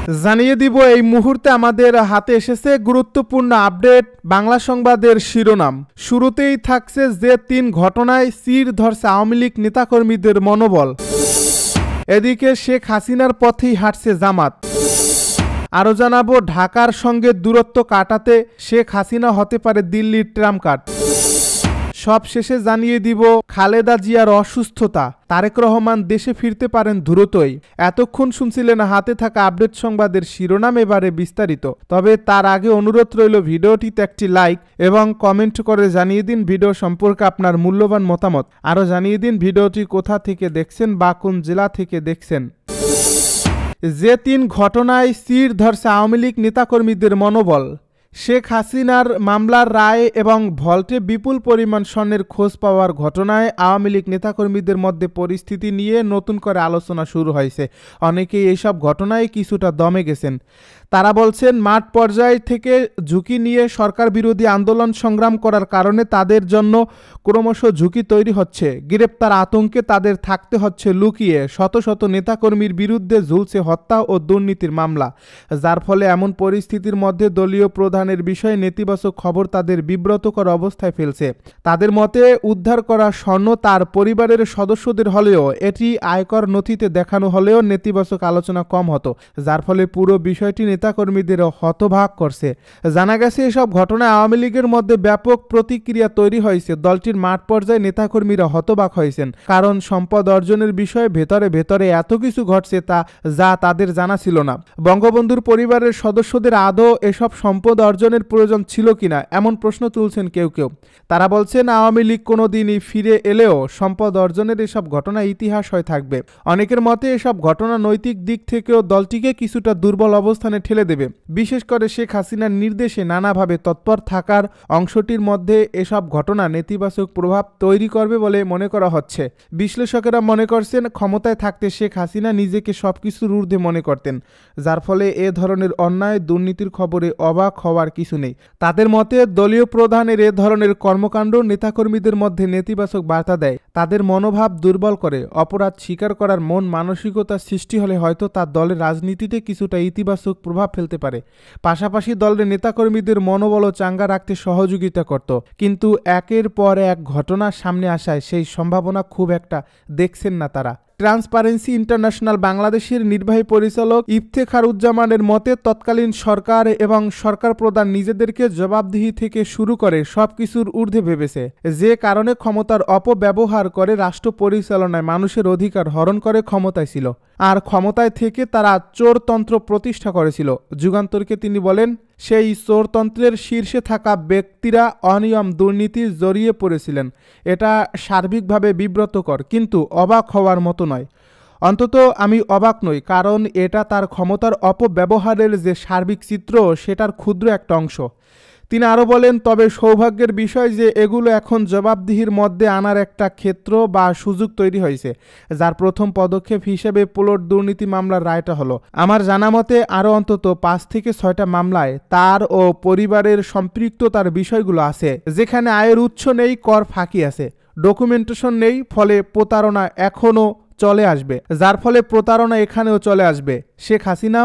জানিয়ে দিব এই মুহূর্তে আমাদের হাতে এসেছে গুরুত্বপূর্ণ আপডেট বাংলা সংবাদের শিরোনাম। শুরুতেই থাকছে যে ৩ ঘটনায় চির ধরছে আওয়ামী লীগ নেতাকর্মীদের মনোবল। এদিকে শেখ হাসিনার পথেই হাঁটছে জামাত। আরও জানাবো ঢাকার সঙ্গে দূরত্ব কাটাতে শেখ হাসিনা হতে পারে দিল্লির ট্রাম কার্ড। সব শেষে জানিয়ে দিব খালেদা জিয়ার অসুস্থতা, তারেক রহমান দেশে ফিরতে পারেন দ্রুতই। এতক্ষণ শুনছিলেন হাতে থাকা আপডেট সংবাদের শিরোনাম, এবারে বিস্তারিত। তবে তার আগে অনুরোধ রইল ভিডিওটিতে একটি লাইক এবং কমেন্ট করে জানিয়ে দিন ভিডিও সম্পর্কে আপনার মূল্যবান মতামত। আরও জানিয়ে দিন ভিডিওটি কোথা থেকে দেখছেন বা কোন জেলা থেকে দেখছেন। যে ৩ ঘটনায় চির ধরছে আওয়ামী লীগ নেতাকর্মীদের মনোবল। শেখ হাসিনার মামলার রায় এবং ভল্টে বিপুল পরিমাণ স্বর্ণের খোঁজ পাওয়ার ঘটনায় আওয়ামী লীগ নেতাকর্মীদের মধ্যে পরিস্থিতি নিয়ে নতুন করে আলোচনা শুরু হয়েছে। অনেকেই এইসব ঘটনায় কিছুটা দমে গেছেন। তারা বলছেন মাঠ পর্যায় থেকে ঝুঁকি নিয়ে সরকার বিরোধী আন্দোলন সংগ্রাম করার কারণে তাদের জন্য ক্রমশ ঝুঁকি তৈরি হচ্ছে। গ্রেপ্তার আতঙ্কে তাদের থাকতে হচ্ছে লুকিয়ে। শত শত নেতাকর্মীর বিরুদ্ধে ঝুলছে হত্যা ও দুর্নীতির মামলা, যার ফলে এমন পরিস্থিতির মধ্যে দলীয় প্রধানের বিষয়ে নেতিবাচক খবর তাদের বিব্রতকর অবস্থায় ফেলছে। তাদের মতে উদ্ধার করা স্বর্ণ তার পরিবারের সদস্যদের হলেও এটি আয়কর নথিতে দেখানো হলেও নেতিবাচক আলোচনা কম হতো, যার ফলে পুরো বিষয়টি নেতাকর্মীদের হতবাক করছে। জানা গেছে এসব ঘটনায় আওয়ামী লীগের মধ্যে ব্যাপক প্রতিক্রিয়া তৈরি হয়েছে। দলটির মাঠ পর্যায়ে নেতাকর্মীরা হতবাক হয়েছেন, কারণ সম্পদ অর্জনের বিষয়ে ভেতরে ভেতরে এত কিছু ঘটছে যা তাদের জানা ছিল না। বঙ্গবন্ধুর পরিবারের সদস্যদের আদৌ এসব সম্পদ অর্জনের প্রয়োজন ছিল কিনা এমন প্রশ্ন তুলছেন কেউ কেউ। তারা বলছেন আওয়ামী লীগ কোনোদিনই ফিরে এলেও সম্পদ অর্জনের এসব ঘটনা ইতিহাস হয়ে থাকবে। অনেকের মতে এসব ঘটনা নৈতিক দিক থেকেও দলটিকে কিছুটা দুর্বল অবস্থানে ঠেলে দেবে। বিশেষ করে শেখ হাসিনার নির্দেশে নানাভাবে তৎপর থাকার অংশটির মধ্যে এসব ঘটনা নেতিবাচক প্রভাব তৈরি করবে বলে মনে করা হচ্ছে। বিশ্লেষকেরা মনে করছেন ক্ষমতায় থাকতে শেখ হাসিনা নিজেকে সবকিছুর ঊর্ধ্বে মনে করতেন, যার ফলে এ ধরনের অন্যায় দুর্নীতির খবরে অবাক হওয়ার কিছু নেই। তাদের মতে দলীয় প্রধানের এ ধরনের কর্মকাণ্ড নেতাকর্মীদের মধ্যে নেতিবাচক বার্তা দেয়, তাদের মনোভাব দুর্বল করে। অপরাধ স্বীকার করার মন মানসিকতা সৃষ্টি হলে হয়তো তার দলের রাজনীতিতে কিছুটা ইতিবাচক প্রভাব ফেলতে পারে। পাশাপাশি দলের নেতাকর্মীদের মনোবলও চাঙ্গা রাখতে সহযোগিতা করত। কিন্তু একের পর এক ঘটনা সামনে আসায় সেই সম্ভাবনা খুব একটা দেখছেন না তারা। ট্রান্সপারেন্সি ইন্টারন্যাশনাল বাংলাদেশের নির্বাহী পরিচালক ইফতেখারুজ্জামানের মতে তৎকালীন সরকার এবং সরকার প্রধান নিজেদেরকে জবাবদিহি থেকে শুরু করে সবকিছুর ঊর্ধ্বে ভেবেছে, যে কারণে ক্ষমতার অপব্যবহার করে রাষ্ট্র পরিচালনায় মানুষের অধিকার হরণ করে ক্ষমতায় ছিল। আর ক্ষমতায় থেকে তারা চোরতন্ত্র প্রতিষ্ঠা করেছিল। যুগান্তরকে তিনি বলেন সেই চোরতন্ত্রের শীর্ষে থাকা ব্যক্তিরা অনিয়ম দুর্নীতির জড়িয়ে পড়েছিলেন। এটা সার্বিকভাবে বিব্রতকর, কিন্তু অবাক হওয়ার মতো নয়। অন্তত আমি অবাক নই, কারণ এটা তার ক্ষমতার অপব্যবহারের যে সার্বিক চিত্র সেটার ক্ষুদ্র একটা অংশ। তিনি আরও বলেন, তবে সৌভাগ্যের বিষয় যে এগুলো এখন জবাবদিহির মধ্যে আনার একটা ক্ষেত্র বা সুযোগ তৈরি হয়েছে, যার প্রথম পদক্ষেপ হিসেবে প্লট দুর্নীতি মামলার রায়টা হলো। আমার জানা মতে আরও অন্তত 5 থেকে 6টা মামলায় তার ও পরিবারের সম্পৃক্ততার বিষয়গুলো আছে, যেখানে আয়ের উৎস নেই, কর ফাঁকি আছে, ডকুমেন্টেশন নেই, ফলে প্রতারণা এখনও চলে আসবে, যার ফলে প্রতারণা এখানেও চলে আসবে। শেখ হাসিনা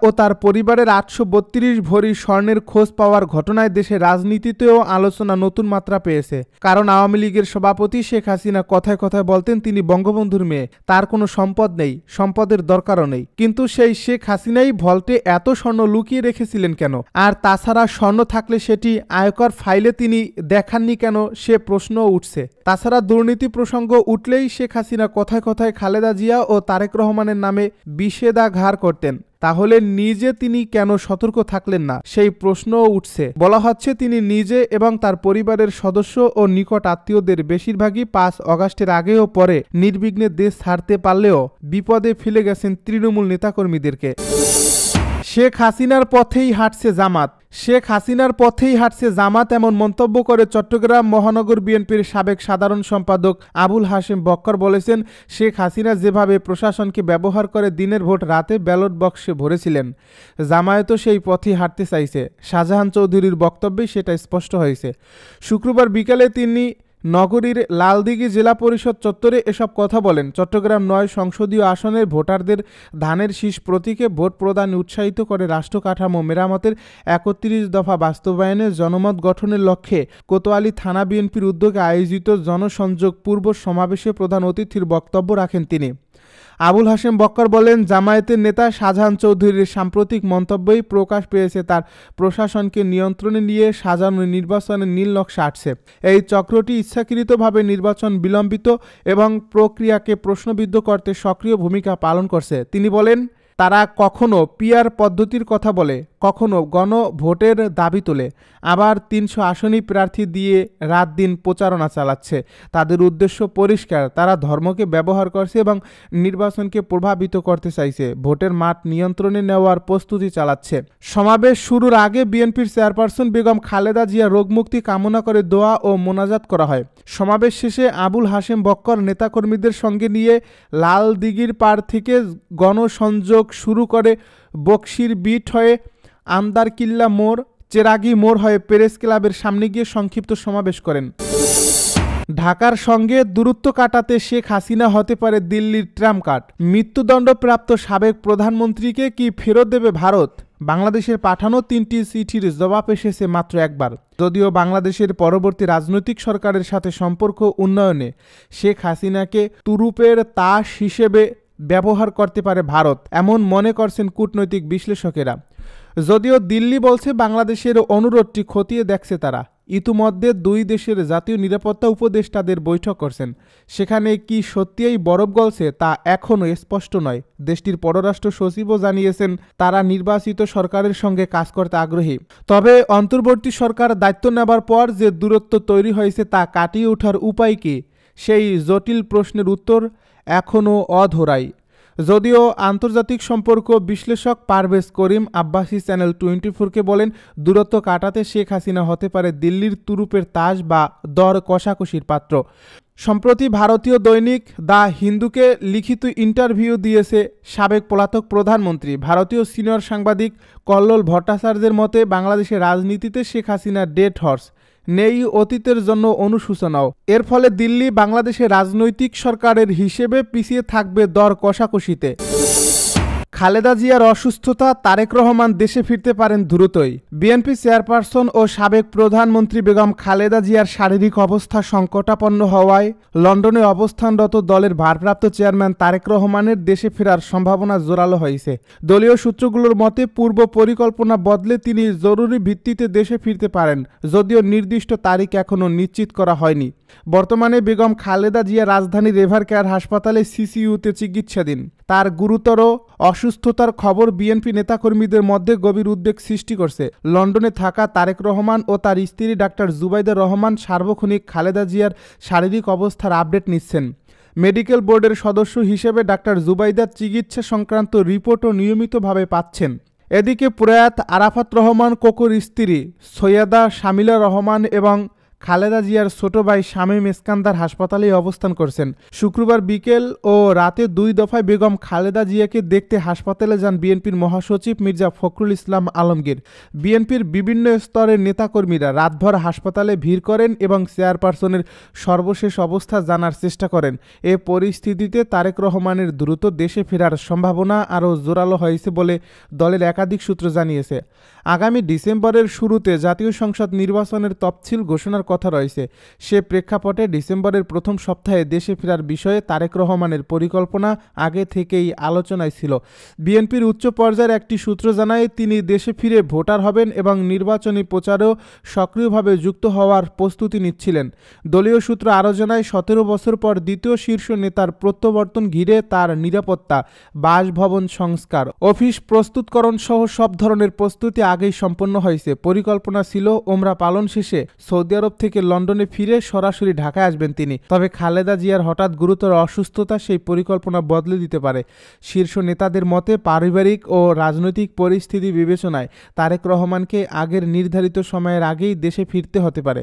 ও তার পরিবারের 832 ভরি স্বর্ণের খোঁজ পাওয়ার ঘটনায় দেশের রাজনীতিতেও আলোচনা নতুন মাত্রা পেয়েছে। কারণ আওয়ামী লীগের সভাপতি শেখ হাসিনা কথায় কথায় বলতেন তিনি বঙ্গবন্ধুর মেয়ে, তার কোনো সম্পদ নেই, সম্পদের দরকারও নেই। কিন্তু সেই শেখ হাসিনাই ভল্টে এত স্বর্ণ লুকিয়ে রেখেছিলেন কেন? আর তাছাড়া স্বর্ণ থাকলে সেটি আয়কর ফাইলে তিনি দেখাননি কেন, সে প্রশ্নও উঠছে। তাছাড়া দুর্নীতি প্রসঙ্গ উঠলেই শেখ হাসিনা কথায় কথায় খালেদা জিয়া ও তারেক রহমানের নামে বিষেধাঘার করতেন। তাহলে নিজে তিনি কেন সতর্ক থাকলেন না, সেই প্রশ্নও উঠছে। বলা হচ্ছে তিনি নিজে এবং তার পরিবারের সদস্য ও নিকট আত্মীয়দের বেশিরভাগই 5 অগাস্টের আগে ও পরে নির্বিঘ্নে দেশ ছাড়তে পারলেও বিপদে ফেলে গেছেন তৃণমূল নেতাকর্মীদেরকে। শেখ হাসিনার পথেই হাঁটছে জামাত এমন মন্তব্য করে চট্টগ্রাম মহানগর বিএনপির সাবেক সাধারণ সম্পাদক আবুল হাশেম বক্কর বলেছেন, শেখ হাসিনা যেভাবে প্রশাসনকে ব্যবহার করে দিনের ভোট রাতে ব্যালট বক্সে ভরেছিলেন, জামায়াতও সেই পথেই হাঁটতে চাইছে। শাহজাহান চৌধুরীর বক্তব্যে সেটা স্পষ্ট হয়েছে। শুক্রবার বিকালে তিনি নগরীর লালদিঘি জেলা পরিষদ চত্বরে এসব কথা বলেন। চট্টগ্রাম ৯ সংসদীয় আসনের ভোটারদের ধানের শীষ প্রতীকে ভোট প্রদান উৎসাহিত করে রাষ্ট্র কাঠামো মেরামতের ৩১ দফা বাস্তবায়নে জনমত গঠনের লক্ষ্যে কোতোয়ালী থানা বিএনপির উদ্যোগে আয়োজিত জনসংযোগ পূর্ব সমাবেশে প্রধান অতিথির বক্তব্য রাখেন তিনি। আবুল হাশেম বক্কর বলেন, জামায়াতের নেতা শাহজাহান চৌধুরীর সাম্প্রতিক মন্তব্যই প্রকাশ পেয়েছে তার প্রশাসনকে নিয়ন্ত্রণে নিয়ে সাজানো নির্বাচনের নীল নকশা আঁটছে। এই চক্রটি ইচ্ছাকৃতভাবে নির্বাচন বিলম্বিত এবং প্রক্রিয়াকে প্রশ্নবিদ্ধ করতে সক্রিয় ভূমিকা পালন করছে। তিনি বলেন, তারা কখনো পিআর পদ্ধতির কথা বলে, কখনো গণভোটের দাবি তোলে, আবার ৩০০ আসনই প্রার্থী দিয়ে রাত দিন প্রচারণা চালাচ্ছে। তাদের উদ্দেশ্য পরিষ্কার, তারা ধর্মকে ব্যবহার করছে এবং নির্বাচনকে প্রভাবিত করতে চাইছে, ভোটের মাঠ নিয়ন্ত্রণে নেওয়ার প্রস্তুতি চালাচ্ছে। সমাবেশ শুরুর আগে বিএনপির চেয়ারপারসন বেগম খালেদা জিয়া রোগমুক্তি কামনা করে দোয়া ও মোনাজাত করা হয়। সমাবেশ শেষে আবুল হাশেম বক্কর নেতাকর্মীদের সঙ্গে নিয়ে লালদিঘির পাড় থেকে গণসংযোগ শুরু করে বকশির বিট হয়ে আমদারকিল্লা মোড়, চেরাগি মোড় হয়ে প্রেস ক্লাবের সামনে গিয়ে সংক্ষিপ্ত সমাবেশ করেন। ঢাকার সঙ্গে দূরত্ব কাটাতে শেখ হাসিনা হতে পারে দিল্লির ট্রাম্প কার্ড। মৃত্যুদণ্ডপ্রাপ্ত সাবেক প্রধানমন্ত্রীকে কি ফেরত দেবে ভারত? বাংলাদেশের পাঠানো ৩টি চিঠির জবাব এসেছে মাত্র একবার। যদিও বাংলাদেশের পরবর্তী রাজনৈতিক সরকারের সাথে সম্পর্ক উন্নয়নে শেখ হাসিনাকে তুরুপের তাস হিসেবে ব্যবহার করতে পারে ভারত, এমন মনে করছেন কূটনৈতিক বিশ্লেষকেরা। যদিও দিল্লি বলছে বাংলাদেশের অনুরোধটি খতিয়ে দেখছে তারা। ইতিমধ্যে দুই দেশের জাতীয় নিরাপত্তা উপদেষ্টাদের বৈঠক করছেন। সেখানে কি সত্যিই বরফ গলছে তা এখনও স্পষ্ট নয়। দেশটির পররাষ্ট্র সচিবও জানিয়েছেন তারা নির্বাচিত সরকারের সঙ্গে কাজ করতে আগ্রহী। তবে অন্তর্বর্তী সরকার দায়িত্ব নেবার পর যে দূরত্ব তৈরি হয়েছে তা কাটিয়ে ওঠার উপায় কি, সেই জটিল প্রশ্নের উত্তর এখনও অধরাই। যদিও আন্তর্জাতিক সম্পর্ক বিশ্লেষক পারভেজ করিম আব্বাসী চ্যানেল 24-কে বলেন, দূরত্ব কাটাতে শেখ হাসিনা হতে পারে দিল্লির তুরুপের তাস বা দর কষাকষির পাত্র। সম্প্রতি ভারতীয় দৈনিক দ্য হিন্দুকে লিখিত ইন্টারভিউ দিয়েছে সাবেক পলাতক প্রধানমন্ত্রী। ভারতীয় সিনিয়র সাংবাদিক কল্লোল ভট্টাচার্যের মতে, বাংলাদেশের রাজনীতিতে শেখ হাসিনা ডেড হর্স, নেই অতীতের জন্য অনুশোচনাও। এর ফলে দিল্লি বাংলাদেশের রাজনৈতিক সরকারের হিসেবে পিছিয়ে থাকবে দর কষাকষিতে। খালেদা জিয়ার অসুস্থতা, তারেক রহমান দেশে ফিরতে পারেন দ্রুতই। বিএনপি চেয়ারপারসন ও সাবেক প্রধানমন্ত্রী বেগম খালেদা জিয়ার শারীরিক অবস্থা সংকটাপন্ন হওয়ায় লন্ডনে অবস্থানরত দলের ভারপ্রাপ্ত চেয়ারম্যান তারেক রহমানের দেশে ফেরার সম্ভাবনা জোরালো হয়েছে। দলীয় সূত্রগুলোর মতে, পূর্ব পরিকল্পনা বদলে তিনি জরুরি ভিত্তিতে দেশে ফিরতে পারেন, যদিও নির্দিষ্ট তারিখ এখনও নিশ্চিত করা হয়নি। বর্তমানে বেগম খালেদা জিয়া রাজধানীর রেভার কেয়ার হাসপাতালে সিসিইউতে চিকিৎসাধীন। তার গুরুতর অসুস্থতার খবর বিএনপি নেতাকর্মীদের মধ্যে গভীর উদ্বেগ সৃষ্টি করছে। লন্ডনে থাকা তারেক রহমান ও তার স্ত্রী ডাক্তার জুবাইদা রহমান সার্বক্ষণিক খালেদা জিয়ার শারীরিক অবস্থার আপডেট নিচ্ছেন। মেডিকেল বোর্ডের সদস্য হিসেবে ডাক্তার জুবাইদার চিকিৎসা সংক্রান্ত রিপোর্টও নিয়মিতভাবে পাচ্ছেন। এদিকে প্রয়াত আরাফাত রহমান কোকোর স্ত্রী সৈয়দা শামিলা রহমান এবং খালেদা জিয়ার ছোট ভাই শামীম ইস্কান্দার হাসপাতালেই অবস্থান করছেন। শুক্রবার বিকেল ও রাতে 2 দফায় বেগম খালেদা জিয়াকে দেখতে হাসপাতালে যান বিএনপির মহাসচিব মির্জা ফখরুল ইসলাম আলমগীর। বিএনপির বিভিন্ন স্তরের নেতাকর্মীরা রাতভর হাসপাতালে ভিড় করেন এবং চেয়ারপারসনের সর্বশেষ অবস্থা জানার চেষ্টা করেন। এ পরিস্থিতিতে তারেক রহমানের দ্রুত দেশে ফেরার সম্ভাবনা আরও জোরালো হয়েছে বলে দলের একাধিক সূত্র জানিয়েছে। আগামী ডিসেম্বরের শুরুতে জাতীয় সংসদ নির্বাচনের তফসিল ঘোষণার কথা রয়েছে। সে প্রেক্ষাপটে ডিসেম্বরের প্রথম সপ্তাহে দেশে ফেরার বিষয়ে তারেক রহমানের পরিকল্পনা আগে থেকেই আলোচনায় ছিল। বিএনপির উচ্চ পর্যায়ের একটি সূত্র জানায়, তিনি দেশে ফিরে ভোটার হবেন এবং নির্বাচনী প্রচারেও সক্রিয়ভাবে যুক্ত হওয়ার প্রস্তুতি নিচ্ছিলেন। দলীয় সূত্র আরও জানায়, 17 বছর পর দ্বিতীয় শীর্ষ নেতার প্রত্যাবর্তন ঘিরে তার নিরাপত্তা, বাসভবন সংস্কার, অফিস প্রস্তুতকরণ সহ সব ধরনের প্রস্তুতি আগেই সম্পন্ন হয়েছে। পরিকল্পনা ছিল ওমরা পালন শেষে সৌদি আরব থেকে লন্ডনে ফিরে সরাসরি ঢাকায় আসবেন তিনি। তবে খালেদা জিয়ার হঠাৎ গুরুতর অসুস্থতা সেই পরিকল্পনা বদলে দিতে পারে। শীর্ষ নেতাদের মতে, পারিবারিক ও রাজনৈতিক পরিস্থিতি বিবেচনায় তারেক রহমানকে আগের নির্ধারিত সময়ের আগেই দেশে ফিরতে হতে পারে।